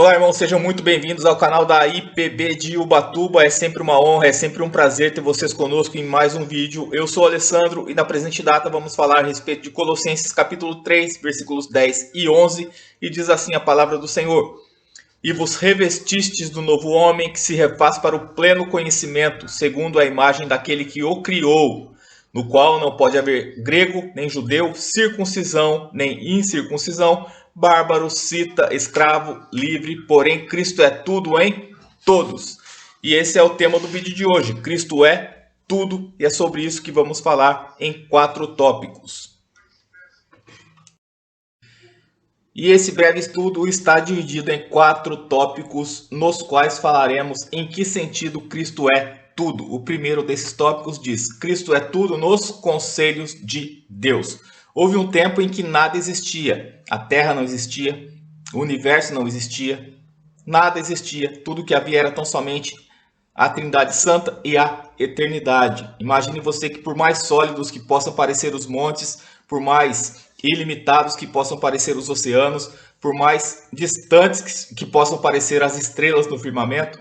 Olá, irmãos, sejam muito bem-vindos ao canal da IPB de Ubatuba. É sempre uma honra, é sempre um prazer ter vocês conosco em mais um vídeo. Eu sou o Alessandro e na presente data vamos falar a respeito de Colossenses capítulo 3, versículos 10 e 11, e diz assim a palavra do Senhor: E vos revestistes do novo homem que se refaz para o pleno conhecimento, segundo a imagem daquele que o criou, no qual não pode haver grego, nem judeu, circuncisão, nem incircuncisão, bárbaro, cita, escravo, livre, porém Cristo é tudo em todos. E esse é o tema do vídeo de hoje. Cristo é tudo, e é sobre isso que vamos falar em 4 tópicos. E esse breve estudo está dividido em 4 tópicos, nos quais falaremos em que sentido Cristo é tudo. O primeiro desses tópicos diz: Cristo é tudo nos conselhos de Deus. Houve um tempo em que nada existia. A terra não existia, o universo não existia, nada existia. Tudo que havia era tão somente a Trindade Santa e a eternidade. Imagine você que por mais sólidos que possam parecer os montes, por mais ilimitados que possam parecer os oceanos, por mais distantes que possam parecer as estrelas no firmamento,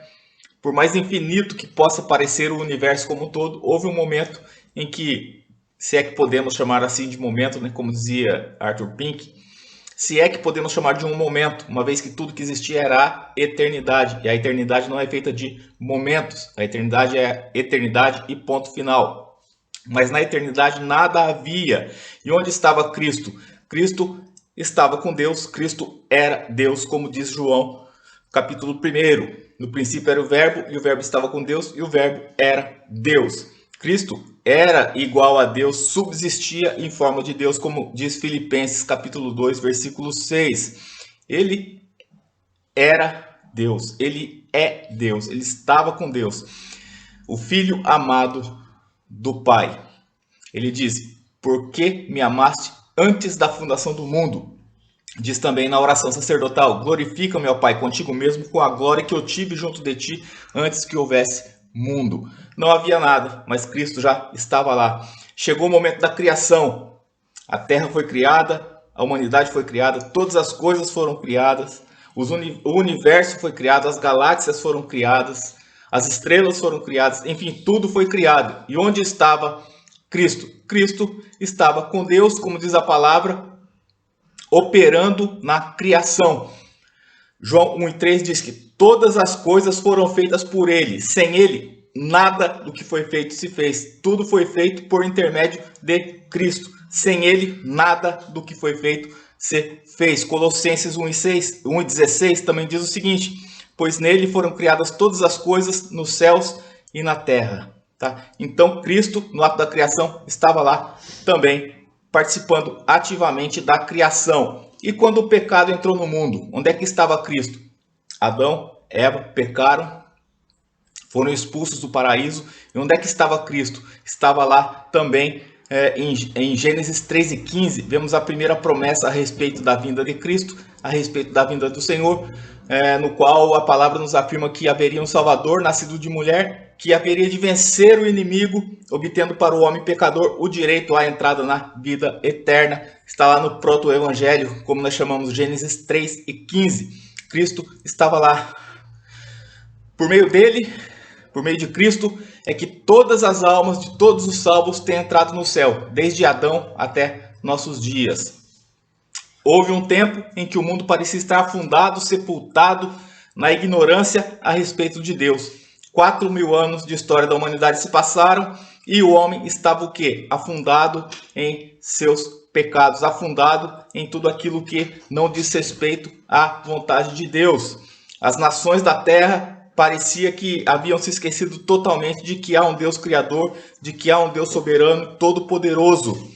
por mais infinito que possa parecer o universo como um todo, houve um momento em que, se é que podemos chamar assim de momento, né, como dizia Arthur Pink, se é que podemos chamar de um momento, uma vez que tudo que existia era a eternidade, e a eternidade não é feita de momentos, a eternidade é eternidade e ponto final. Mas na eternidade nada havia. E onde estava Cristo? Cristo estava com Deus, Cristo era Deus, como diz João, capítulo 1. No princípio era o verbo, e o verbo estava com Deus, e o verbo era Deus. Cristo era igual a Deus, subsistia em forma de Deus, como diz Filipenses capítulo 2, versículo 6. Ele era Deus, ele é Deus, ele estava com Deus. O Filho amado do Pai. Ele diz: por que me amaste antes da fundação do mundo? Diz também na oração sacerdotal: glorifica-me, ó Pai, contigo mesmo, com a glória que eu tive junto de ti antes que houvesse mundo. Não havia nada, mas Cristo já estava lá. Chegou o momento da criação. A terra foi criada, a humanidade foi criada, todas as coisas foram criadas, o universo foi criado, as galáxias foram criadas, as estrelas foram criadas, enfim, tudo foi criado. E onde estava Cristo? Cristo estava com Deus, como diz a palavra, operando na criação. João 1,3 diz que todas as coisas foram feitas por ele. Sem ele, nada do que foi feito se fez. Tudo foi feito por intermédio de Cristo. Sem ele, nada do que foi feito se fez. Colossenses 1,16 também diz o seguinte: pois nele foram criadas todas as coisas nos céus e na terra. Tá? Então, Cristo, no ato da criação, estava lá também, participando ativamente da criação. E quando o pecado entrou no mundo, onde é que estava Cristo? Adão, Eva pecaram, foram expulsos do paraíso. E onde é que estava Cristo? Estava lá também em Gênesis 3:15. Vemos a primeira promessa a respeito da vinda de Cristo, a respeito da vinda do Senhor, no qual a palavra nos afirma que haveria um Salvador, nascido de mulher, que haveria de vencer o inimigo, obtendo para o homem pecador o direito à entrada na vida eterna. Está lá no proto-evangelho, como nós chamamos, Gênesis 3:15. Cristo estava lá. Por meio dele, por meio de Cristo, é que todas as almas de todos os salvos têm entrado no céu, desde Adão até nossos dias. Houve um tempo em que o mundo parecia estar afundado, sepultado na ignorância a respeito de Deus. 4.000 anos de história da humanidade se passaram e o homem estava o quê? Afundado em seus pecados, afundado em tudo aquilo que não diz respeito à vontade de Deus. As nações da terra parecia que haviam se esquecido totalmente de que há um Deus criador, de que há um Deus soberano, todo-poderoso.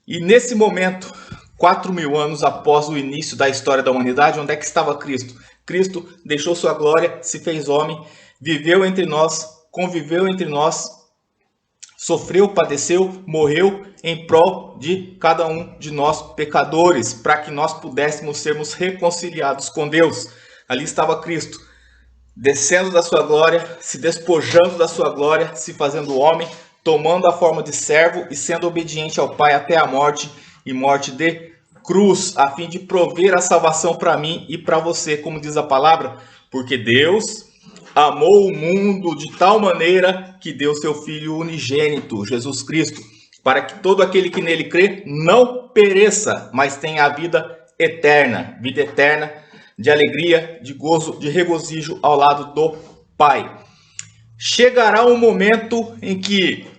E nesse momento, 4.000 anos após o início da história da humanidade, onde é que estava Cristo? Cristo deixou sua glória, se fez homem, viveu entre nós, conviveu entre nós, sofreu, padeceu, morreu em prol de cada um de nós pecadores, para que nós pudéssemos sermos reconciliados com Deus. Ali estava Cristo, descendo da sua glória, se despojando da sua glória, se fazendo homem, tomando a forma de servo e sendo obediente ao Pai até a morte, e morte de cruz, a fim de prover a salvação para mim e para você, como diz a palavra, porque Deus amou o mundo de tal maneira que deu seu Filho unigênito, Jesus Cristo, para que todo aquele que nele crê não pereça, mas tenha a vida eterna de alegria, de gozo, de regozijo ao lado do Pai. Chegará um momento em que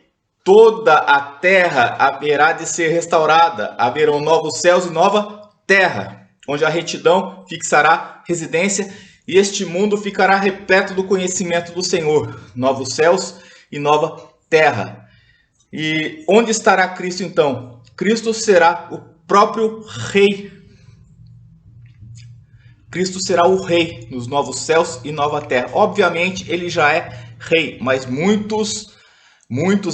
toda a terra haverá de ser restaurada, haverão novos céus e nova terra, onde a retidão fixará residência e este mundo ficará repleto do conhecimento do Senhor, novos céus e nova terra. E onde estará Cristo então? Cristo será o próprio Rei. Cristo será o Rei nos novos céus e nova terra. Obviamente, ele já é Rei, mas muitos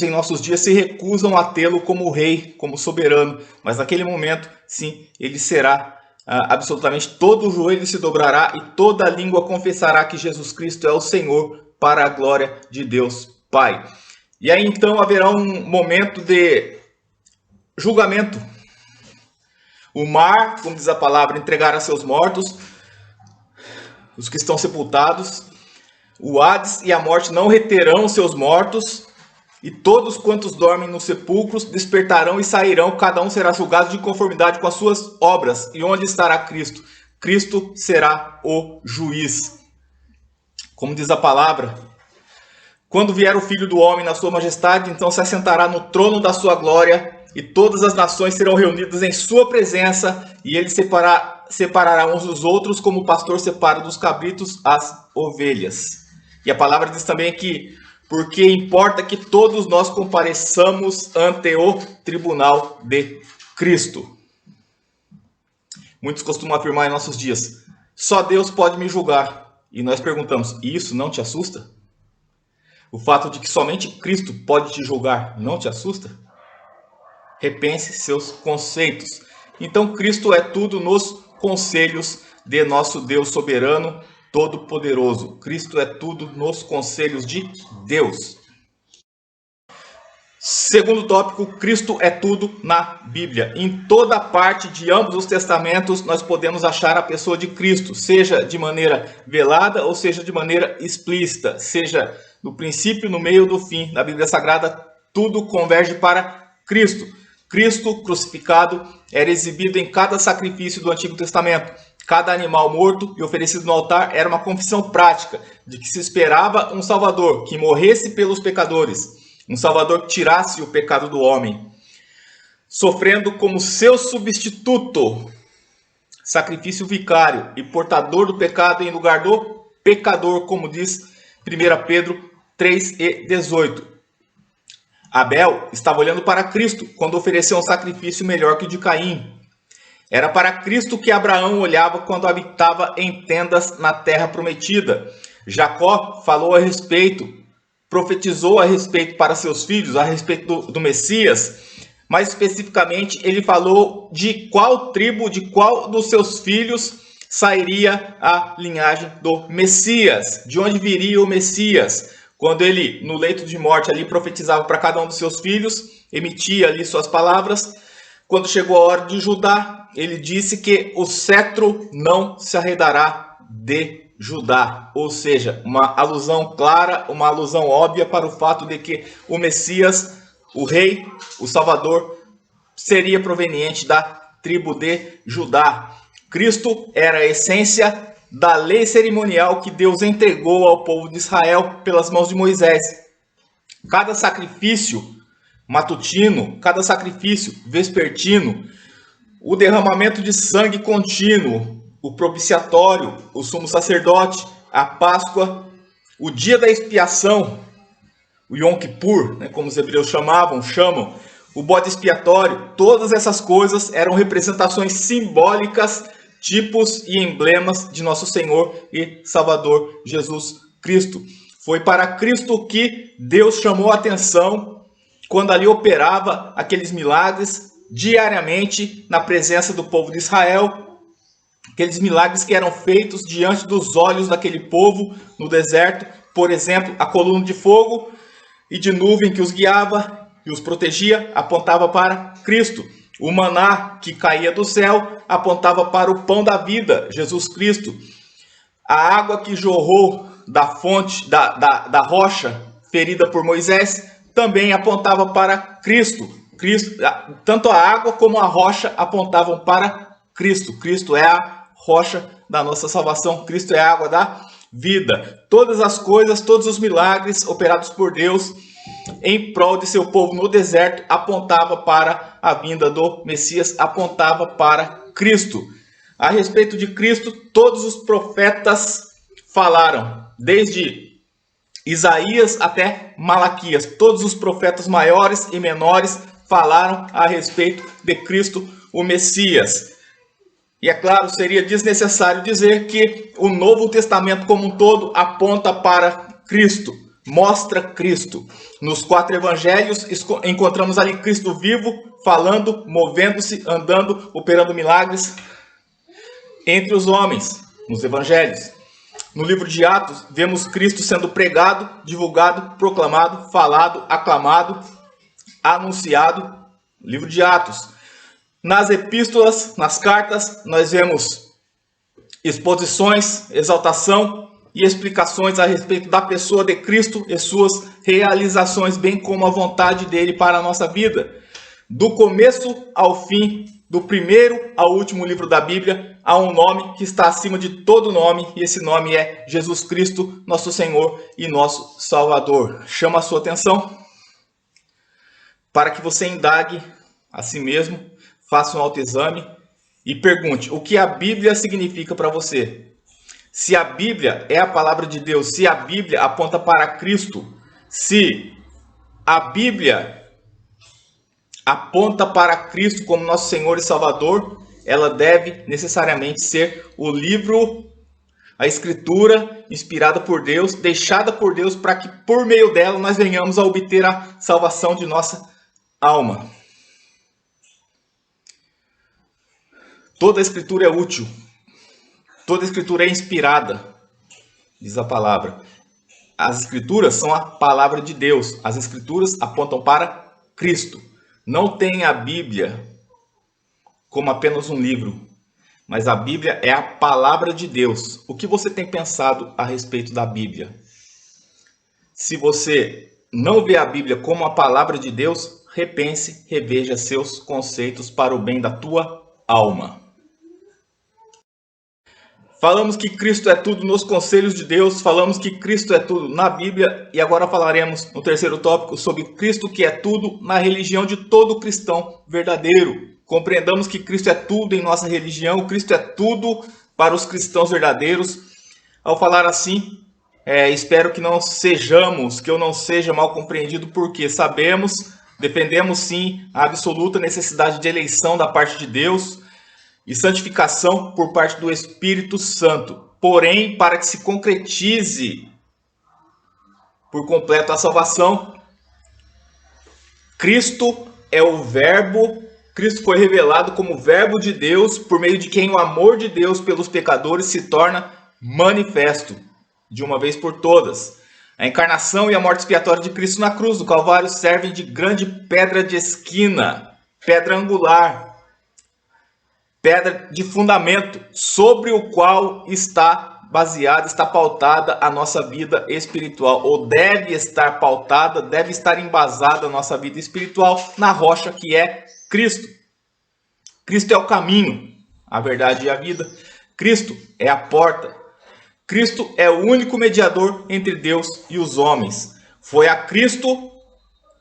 em nossos dias se recusam a tê-lo como Rei, como soberano. Mas naquele momento, sim, ele será absolutamente, todo o joelho se dobrará e toda língua confessará que Jesus Cristo é o Senhor, para a glória de Deus Pai. E aí então haverá um momento de julgamento. O mar, como diz a palavra, entregará seus mortos, os que estão sepultados. O Hades e a morte não reterão seus mortos, e todos quantos dormem nos sepulcros despertarão e sairão, cada um será julgado de conformidade com as suas obras. E onde estará Cristo? Cristo será o juiz. Como diz a palavra, quando vier o Filho do Homem na sua majestade, então se assentará no trono da sua glória, e todas as nações serão reunidas em sua presença, e ele separará uns dos outros, como o pastor separa dos cabritos as ovelhas. E a palavra diz também que, porque importa que todos nós compareçamos ante o tribunal de Cristo. Muitos costumam afirmar em nossos dias, só Deus pode me julgar. E nós perguntamos, e isso não te assusta? O fato de que somente Cristo pode te julgar não te assusta? Repense seus conceitos. Então Cristo é tudo nos conselhos de nosso Deus soberano, todo-poderoso. Cristo é tudo nos conselhos de Deus. Segundo tópico, Cristo é tudo na Bíblia. Em toda parte de ambos os testamentos, nós podemos achar a pessoa de Cristo, seja de maneira velada ou seja de maneira explícita, seja no princípio, no meio ou no fim. Na Bíblia Sagrada, tudo converge para Cristo. Cristo crucificado era exibido em cada sacrifício do Antigo Testamento. Cada animal morto e oferecido no altar era uma confissão prática de que se esperava um Salvador que morresse pelos pecadores, um Salvador que tirasse o pecado do homem, sofrendo como seu substituto, sacrifício vicário e portador do pecado em lugar do pecador, como diz 1 Pedro 3:18. Abel estava olhando para Cristo quando ofereceu um sacrifício melhor que o de Caim. Era para Cristo que Abraão olhava quando habitava em tendas na terra prometida. Jacó falou a respeito, profetizou a respeito para seus filhos, a respeito do Messias. Mais especificamente, ele falou de qual tribo, de qual dos seus filhos sairia a linhagem do Messias, de onde viria o Messias. Quando ele, no leito de morte, ali profetizava para cada um dos seus filhos, emitia ali suas palavras. Quando chegou a hora de Judá, ele disse que o cetro não se arredará de Judá. Ou seja, uma alusão clara, uma alusão óbvia para o fato de que o Messias, o rei, o Salvador, seria proveniente da tribo de Judá. Cristo era a essência da lei cerimonial que Deus entregou ao povo de Israel pelas mãos de Moisés. Cada sacrifício matutino, cada sacrifício vespertino, o derramamento de sangue contínuo, o propiciatório, o sumo sacerdote, a Páscoa, o dia da expiação, o Yom Kippur, como os hebreus chamam, o bode expiatório, todas essas coisas eram representações simbólicas, tipos e emblemas de nosso Senhor e Salvador Jesus Cristo. Foi para Cristo que Deus chamou a atenção quando ali operava aqueles milagres diariamente na presença do povo de Israel, aqueles milagres que eram feitos diante dos olhos daquele povo no deserto, por exemplo, a coluna de fogo e de nuvem que os guiava e os protegia, apontava para Cristo. O maná que caía do céu apontava para o pão da vida, Jesus Cristo. A água que jorrou da fonte, da rocha ferida por Moisés, também apontava para Cristo. Tanto a água como a rocha apontavam para Cristo. Cristo é a rocha da nossa salvação. Cristo é a água da vida. Todas as coisas, todos os milagres operados por Deus em prol de seu povo no deserto apontava para a vinda do Messias, apontava para Cristo. A respeito de Cristo, todos os profetas falaram, desde Isaías até Malaquias. Todos os profetas maiores e menores falaram a respeito de Cristo, o Messias. E é claro, seria desnecessário dizer que o Novo Testamento como um todo aponta para Cristo, mostra Cristo. Nos 4 evangelhos encontramos ali Cristo vivo, falando, movendo-se, andando, operando milagres entre os homens, nos evangelhos. No livro de Atos, vemos Cristo sendo pregado, divulgado, proclamado, falado, aclamado, anunciado. Livro de Atos. Nas epístolas, nas cartas, nós vemos exposições, exaltação e explicações a respeito da pessoa de Cristo e suas realizações, bem como a vontade dele para a nossa vida. Do começo ao fim, do primeiro ao último livro da Bíblia, há um nome que está acima de todo nome, e esse nome é Jesus Cristo, nosso Senhor e nosso Salvador. Chama a sua atenção para que você indague a si mesmo, faça um autoexame e pergunte o que a Bíblia significa para você. Se a Bíblia é a palavra de Deus, se a Bíblia aponta para Cristo, se a Bíblia aponta para Cristo como nosso Senhor e Salvador, ela deve necessariamente ser o livro, a Escritura inspirada por Deus, deixada por Deus para que por meio dela nós venhamos a obter a salvação de nossa alma. Toda a Escritura é útil, toda a Escritura é inspirada, diz a palavra. As Escrituras são a palavra de Deus, as Escrituras apontam para Cristo. Não tem a Bíblia como apenas um livro, mas a Bíblia é a palavra de Deus. O que você tem pensado a respeito da Bíblia? Se você não vê a Bíblia como a palavra de Deus, repense, reveja seus conceitos para o bem da tua alma. Falamos que Cristo é tudo nos conselhos de Deus, falamos que Cristo é tudo na Bíblia e agora falaremos no terceiro tópico sobre Cristo que é tudo na religião de todo cristão verdadeiro. Compreendamos que Cristo é tudo em nossa religião, Cristo é tudo para os cristãos verdadeiros. Ao falar assim, espero que eu não seja mal compreendido, porque sabemos, defendemos sim a absoluta necessidade de eleição da parte de Deus e santificação por parte do Espírito Santo. Porém, para que se concretize por completo a salvação, Cristo é o Verbo, Cristo foi revelado como Verbo de Deus, por meio de quem o amor de Deus pelos pecadores se torna manifesto, de uma vez por todas. A encarnação e a morte expiatória de Cristo na cruz do Calvário servem de grande pedra de esquina, pedra angular, pedra de fundamento, sobre o qual está baseada, está pautada a nossa vida espiritual, ou deve estar pautada, deve estar embasada a nossa vida espiritual na rocha que é Cristo. Cristo é o caminho, a verdade e a vida. Cristo é a porta. Cristo é o único mediador entre Deus e os homens. Foi a Cristo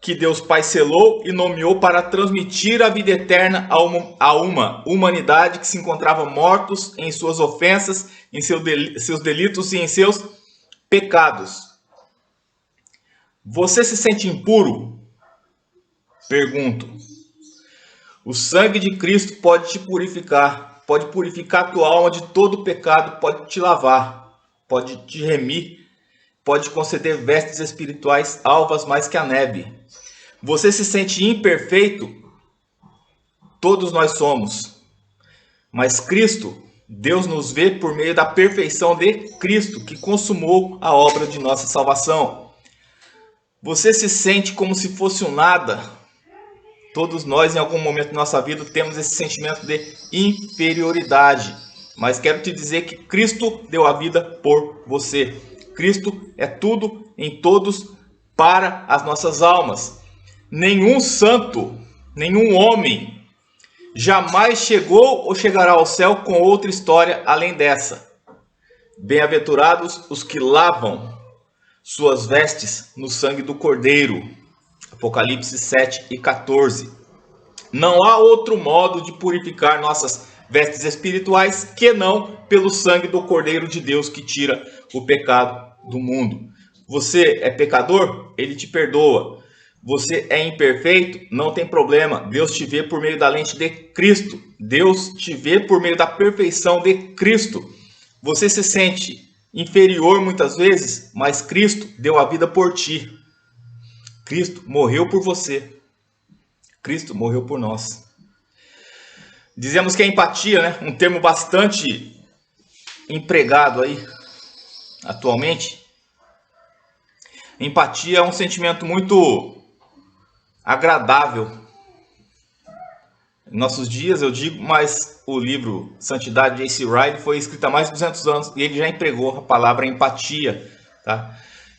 que Deus Pai selou e nomeou para transmitir a vida eterna a uma humanidade que se encontrava mortos em suas ofensas, em seus delitos e em seus pecados. Você se sente impuro? Pergunto. O sangue de Cristo pode te purificar, pode purificar a tua alma de todo pecado, pode te lavar, pode te remir, pode conceder vestes espirituais alvas mais que a neve. Você se sente imperfeito? Todos nós somos. Mas Cristo, Deus nos vê por meio da perfeição de Cristo, que consumou a obra de nossa salvação. Você se sente como se fosse um nada? Todos nós, em algum momento da nossa vida, temos esse sentimento de inferioridade. Mas quero te dizer que Cristo deu a vida por você. Cristo é tudo em todos para as nossas almas. Nenhum santo, nenhum homem jamais chegou ou chegará ao céu com outra história além dessa. Bem-aventurados os que lavam suas vestes no sangue do Cordeiro. Apocalipse 7:14. Não há outro modo de purificar nossas vestes espirituais que não pelo sangue do Cordeiro de Deus que tira o pecado do mundo. Você é pecador? Ele te perdoa. Você é imperfeito? Não tem problema. Deus te vê por meio da lente de Cristo. Deus te vê por meio da perfeição de Cristo. Você se sente inferior muitas vezes, mas Cristo deu a vida por ti. Cristo morreu por você. Cristo morreu por nós. Dizemos que a empatia, né, um termo bastante empregado aí atualmente. Empatia é um sentimento muito agradável em nossos dias, eu digo, mas o livro Santidade de J.C. Ryle foi escrito há mais de 200 anos e ele já empregou a palavra empatia, tá?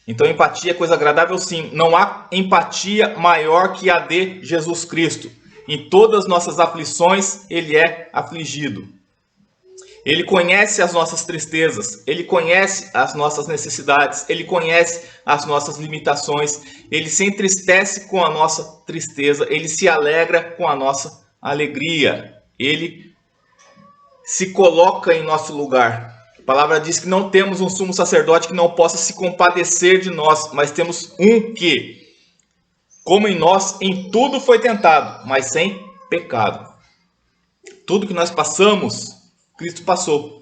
Então empatia é coisa agradável sim. Não há empatia maior que a de Jesus Cristo. Em todas as nossas aflições, ele é afligido. Ele conhece as nossas tristezas, ele conhece as nossas necessidades, ele conhece as nossas limitações, ele se entristece com a nossa tristeza, ele se alegra com a nossa alegria, ele se coloca em nosso lugar. A palavra diz que não temos um sumo sacerdote que não possa se compadecer de nós, mas temos um que, como em nós, em tudo foi tentado, mas sem pecado. Tudo que nós passamos, Cristo passou,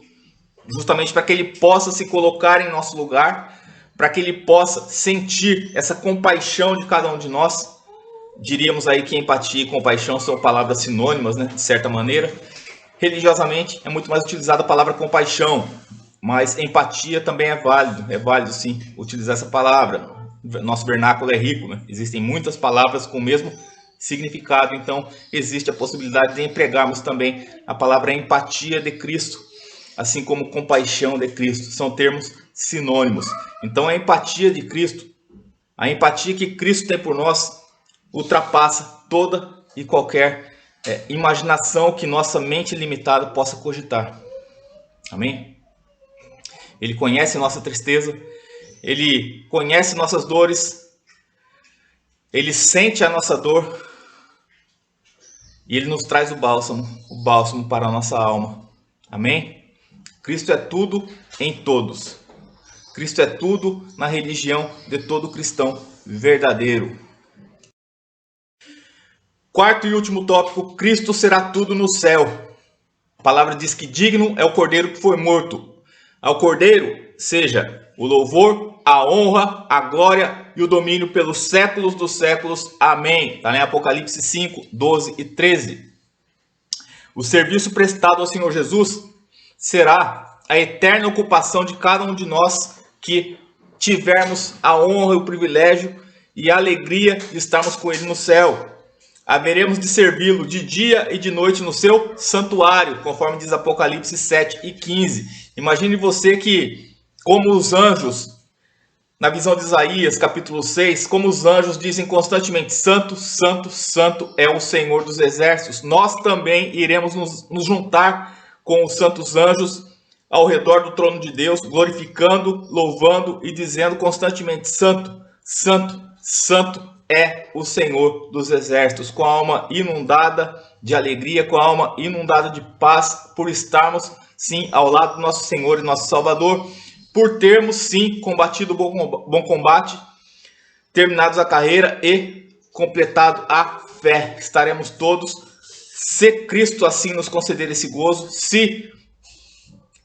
justamente para que ele possa se colocar em nosso lugar, para que ele possa sentir essa compaixão de cada um de nós. Diríamos aí que empatia e compaixão são palavras sinônimas, né, de certa maneira. Religiosamente é muito mais utilizada a palavra compaixão, mas empatia também é válido sim utilizar essa palavra. Nosso vernáculo é rico, né? Existem muitas palavras com o mesmo significado, então existe a possibilidade de empregarmos também a palavra empatia de Cristo, assim como compaixão de Cristo, são termos sinônimos. Então a empatia de Cristo, a empatia que Cristo tem por nós, ultrapassa toda e qualquer imaginação que nossa mente limitada possa cogitar. Amém? Ele conhece nossa tristeza, ele conhece nossas dores, ele sente a nossa dor e ele nos traz o bálsamo para a nossa alma. Amém? Cristo é tudo em todos. Cristo é tudo na religião de todo cristão verdadeiro. Quarto e último tópico, Cristo será tudo no céu. A palavra diz que digno é o Cordeiro que foi morto. Ao Cordeiro seja o louvor, a honra, a glória e o domínio pelos séculos dos séculos. Amém. Está em Apocalipse 5, 12 e 13. O serviço prestado ao Senhor Jesus será a eterna ocupação de cada um de nós que tivermos a honra e o privilégio e a alegria de estarmos com Ele no céu. Haveremos de servi-lo de dia e de noite no seu santuário, conforme diz Apocalipse 7 e 15. Imagine você que, como os anjos, na visão de Isaías, capítulo 6, como os anjos dizem constantemente, Santo, Santo, Santo é o Senhor dos Exércitos. Nós também iremos nos juntar com os santos anjos ao redor do trono de Deus, glorificando, louvando e dizendo constantemente, Santo, Santo, Santo é o Senhor dos Exércitos, com a alma inundada de alegria, com a alma inundada de paz, por estarmos, sim, ao lado do nosso Senhor e nosso Salvador, por termos, sim, combatido o bom combate, terminados a carreira e completado a fé. Estaremos todos, se Cristo assim nos conceder esse gozo, se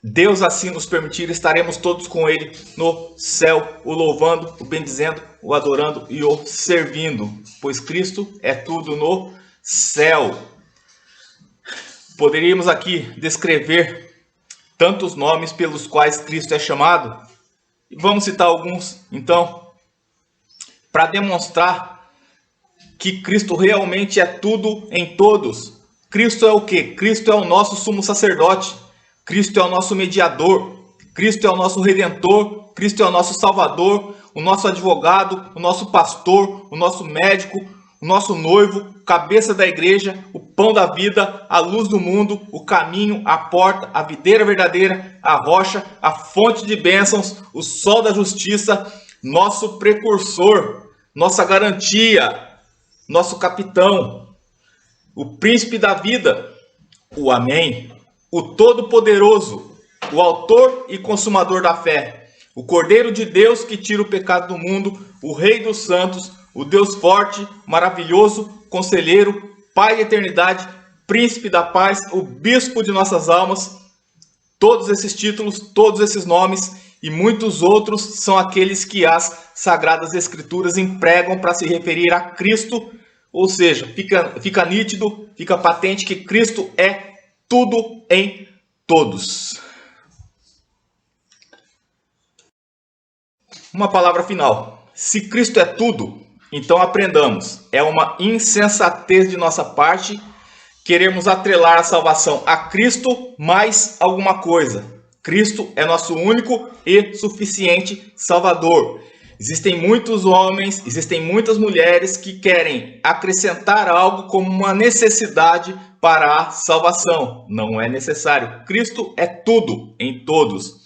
Deus assim nos permitir, estaremos todos com Ele no céu, o louvando, o bendizendo, o adorando e o servindo, pois Cristo é tudo no céu. Poderíamos aqui descrever tantos nomes pelos quais Cristo é chamado, e vamos citar alguns, então, para demonstrar que Cristo realmente é tudo em todos. Cristo é o quê? Cristo é o nosso sumo sacerdote. Cristo é o nosso mediador. Cristo é o nosso redentor. Cristo é o nosso salvador, o nosso advogado, o nosso pastor, o nosso médico, o nosso noivo, cabeça da igreja, o pão da vida, a luz do mundo, o caminho, a porta, a videira verdadeira, a rocha, a fonte de bênçãos, o sol da justiça, nosso precursor, nossa garantia, nosso capitão, o príncipe da vida, o Amém, o Todo-Poderoso, o autor e consumador da fé, o Cordeiro de Deus que tira o pecado do mundo, o Rei dos Santos, o Deus forte, maravilhoso, conselheiro, Pai da eternidade, Príncipe da paz, o Bispo de nossas almas. Todos esses títulos, todos esses nomes e muitos outros são aqueles que as Sagradas Escrituras empregam para se referir a Cristo. Ou seja, fica nítido, fica patente que Cristo é tudo em todos. Uma palavra final. Se Cristo é tudo, então aprendamos. É uma insensatez de nossa parte queremos atrelar a salvação a Cristo mais alguma coisa. Cristo é nosso único e suficiente Salvador. Existem muitos homens, existem muitas mulheres que querem acrescentar algo como uma necessidade para a salvação. Não é necessário. Cristo é tudo em todos.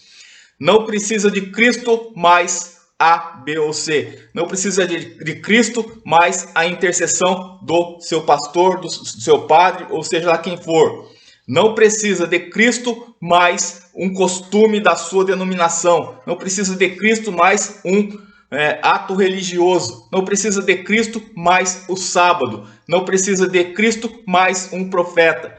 Não precisa de Cristo mais A, B ou C. Não precisa de Cristo mais a intercessão do seu pastor, do seu padre, ou seja lá quem for. Não precisa de Cristo mais um costume da sua denominação. Não precisa de Cristo mais um ato religioso. Não precisa de Cristo mais o sábado. Não precisa de Cristo mais um profeta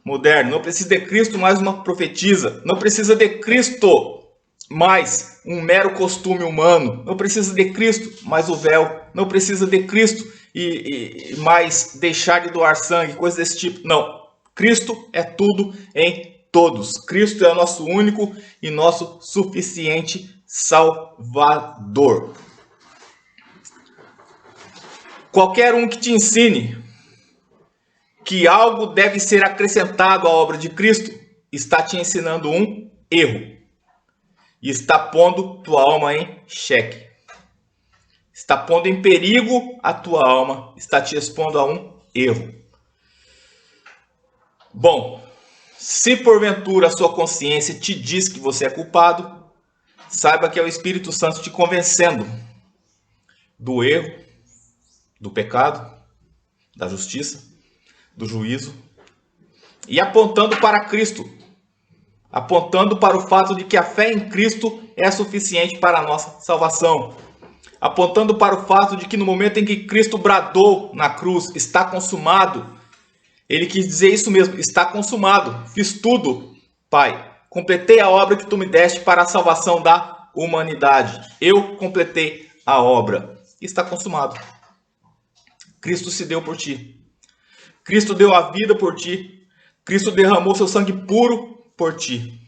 moderno. Não precisa de Cristo mais uma profetisa. Não precisa de Cristo mais um mero costume humano. Não precisa de Cristo mais o véu. Não precisa de Cristo e mais deixar de doar sangue, coisas desse tipo. Não. Cristo é tudo em todos. Cristo é o nosso único e nosso suficiente Salvador. Qualquer um que te ensine que algo deve ser acrescentado à obra de Cristo está te ensinando um erro. E está pondo tua alma em xeque. Está pondo em perigo a tua alma. Está te expondo a um erro. Bom, se porventura a sua consciência te diz que você é culpado, saiba que é o Espírito Santo te convencendo do erro, do pecado, da justiça, do juízo e apontando para Cristo. Apontando para o fato de que a fé em Cristo é suficiente para a nossa salvação. Apontando para o fato de que no momento em que Cristo bradou na cruz, está consumado, ele quis dizer isso mesmo, está consumado, fiz tudo, Pai. Completei a obra que tu me deste para a salvação da humanidade. Eu completei a obra. Está consumado. Cristo se deu por ti. Cristo deu a vida por ti. Cristo derramou seu sangue puro por ti.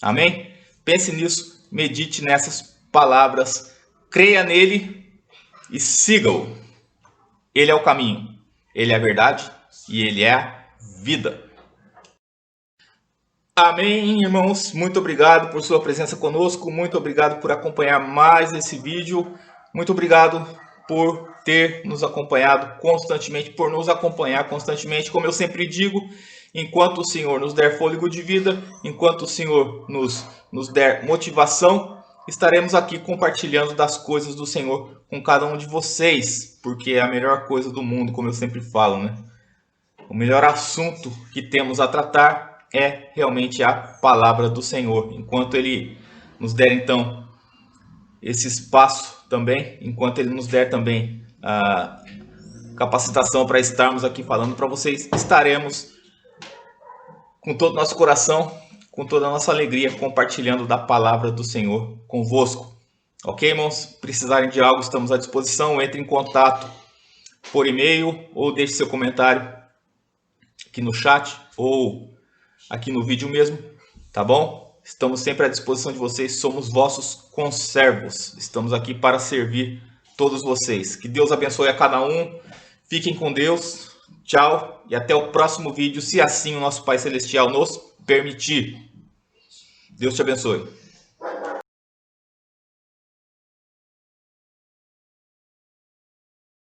Amém? Pense nisso, medite nessas palavras, creia nele e siga-o. Ele é o caminho, ele é a verdade e ele é a vida. Amém, irmãos? Muito obrigado por sua presença conosco, muito obrigado por acompanhar mais esse vídeo, muito obrigado por ter nos acompanhado constantemente, por nos acompanhar constantemente, como eu sempre digo. Enquanto o Senhor nos der fôlego de vida, enquanto o Senhor nos der motivação, estaremos aqui compartilhando das coisas do Senhor com cada um de vocês, porque é a melhor coisa do mundo, como eu sempre falo, né? O melhor assunto que temos a tratar é realmente a palavra do Senhor. Enquanto Ele nos der, então, esse espaço também, enquanto Ele nos der também a capacitação para estarmos aqui falando para vocês, estaremos com todo o nosso coração, com toda a nossa alegria, compartilhando da palavra do Senhor convosco. Ok, irmãos? Precisarem de algo, estamos à disposição. Entre em contato por e-mail ou deixe seu comentário aqui no chat ou aqui no vídeo mesmo, tá bom? Estamos sempre à disposição de vocês, somos vossos conservos. Estamos aqui para servir todos vocês. Que Deus abençoe a cada um. Fiquem com Deus. Tchau e até o próximo vídeo, se assim o nosso Pai Celestial nos permitir. Deus te abençoe.